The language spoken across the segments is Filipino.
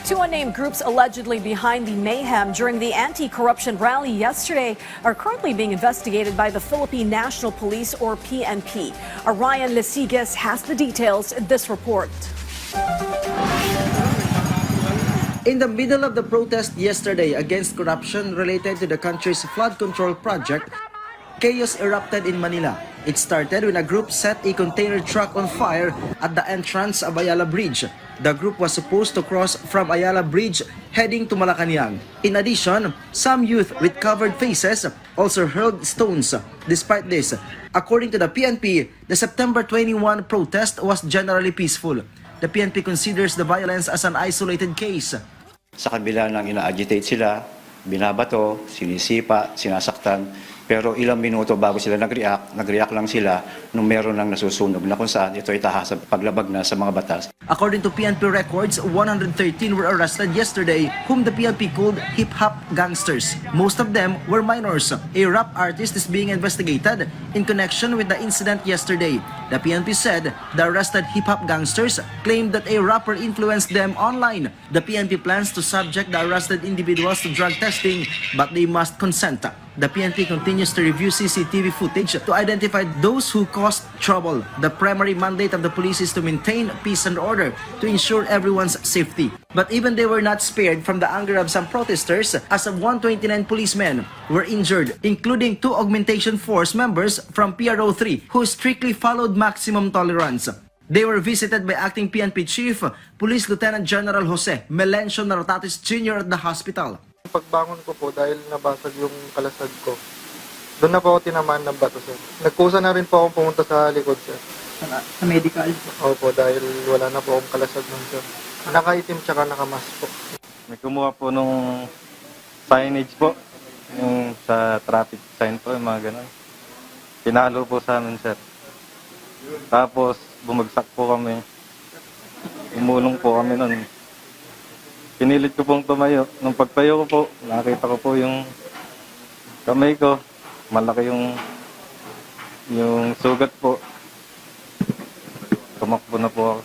Two unnamed groups allegedly behind the mayhem during the anti-corruption rally yesterday are currently being investigated by the Philippine National Police, or PNP. Ryan Lesigas has the details in this report. In the middle of the protest yesterday against corruption related to the country's flood control project, chaos erupted in Manila. It started when a group set a container truck on fire at the entrance of Ayala Bridge. The group was supposed to cross from Ayala Bridge heading to Malacanang. In addition, some youth with covered faces also hurled stones. Despite this, according to the PNP, the September 21 protest was generally peaceful. The PNP considers the violence as an isolated case. Sa kabila ng ina-agitate sila, binabato, sinisipa, sinasaktan, pero ilang minuto bago sila nag-react lang sila nung meron ng nasusunog na kung saan ito itahasa paglabag na sa mga batas. According to PNP records, 113 were arrested yesterday whom the PNP called hip-hop gangsters. Most of them were minors. A rap artist is being investigated in connection with the incident yesterday. The PNP said the arrested hip-hop gangsters claimed that a rapper influenced them online. The PNP plans to subject the arrested individuals to drug testing, but they must consent. The PNP continues to review CCTV footage to identify those who caused trouble. The primary mandate of the police is to maintain peace and order to ensure everyone's safety. But even they were not spared from the anger of some protesters, as of 129 policemen were injured, including 2 augmentation force members from PRO 3 who strictly followed maximum tolerance. They were visited by acting PNP Chief, Police Lieutenant General Jose Melencio Narotatis Jr. at the hospital. Pagbangon ko po dahil nabasag yung kalasag ko, doon na po ako tinamaan ng bato, sir. Nagkusa na rin po akong pumunta sa likod, sir. Sa medical? Opo, dahil wala na po akong kalasag nun, sir. Nakaitim tsaka nakamask po. May kumuha po nung signage po, yung sa traffic sign po, yung mga ganun. Pinalo po sa amin, sir. Tapos, bumagsak po kami. Umulong po kami nun. Pinilit ko pong tumayo. Nung pagtayo ko po, nakita ko po yung kamay ko. Malaki yung sugat po. Tumakbo na po ako.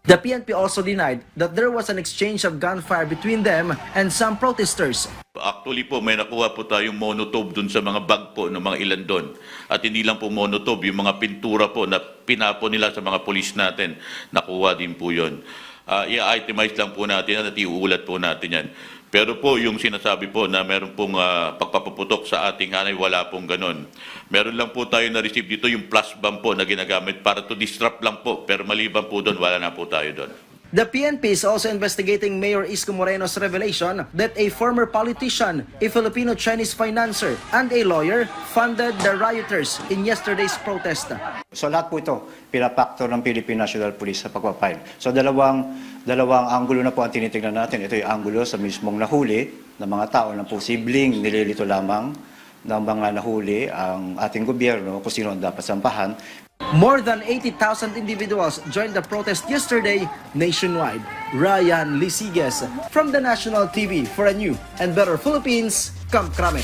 The PNP also denied that there was an exchange of gunfire between them and some protesters. Actually po, may nakuha po tayong monotube dun sa mga bag po ng mga ilan doon. At hindi lang po monotube, yung mga pintura po na pinapo nila sa mga polis natin, nakuha din po yun. I-itemize lang po natin at iuulat po natin yan. Pero po yung sinasabi po na meron pong pagpapaputok sa ating hanay, wala pong ganon. Meron lang po tayo na-receive dito yung plus bomb po na ginagamit para to disrupt lang po. Pero maliban po doon, wala na po tayo doon. The PNP is also investigating Mayor Isko Moreno's revelation that a former politician, a Filipino-Chinese financier, and a lawyer funded the rioters in yesterday's protest. So lahat po ito, pinapaktor ng Philippine National Police sa pagpapile. So dalawang anggulo na po ang tinitingnan natin. Ito yung anggulo sa mismong nahuli ng mga tao na posibleng nililito lamang ng mga nahuli ang ating gobyerno kung sino ang dapat sampahan. More than 80,000 individuals joined the protest yesterday nationwide. Ryan Lesigas from the National TV for a new and better Philippines. Kamkrame.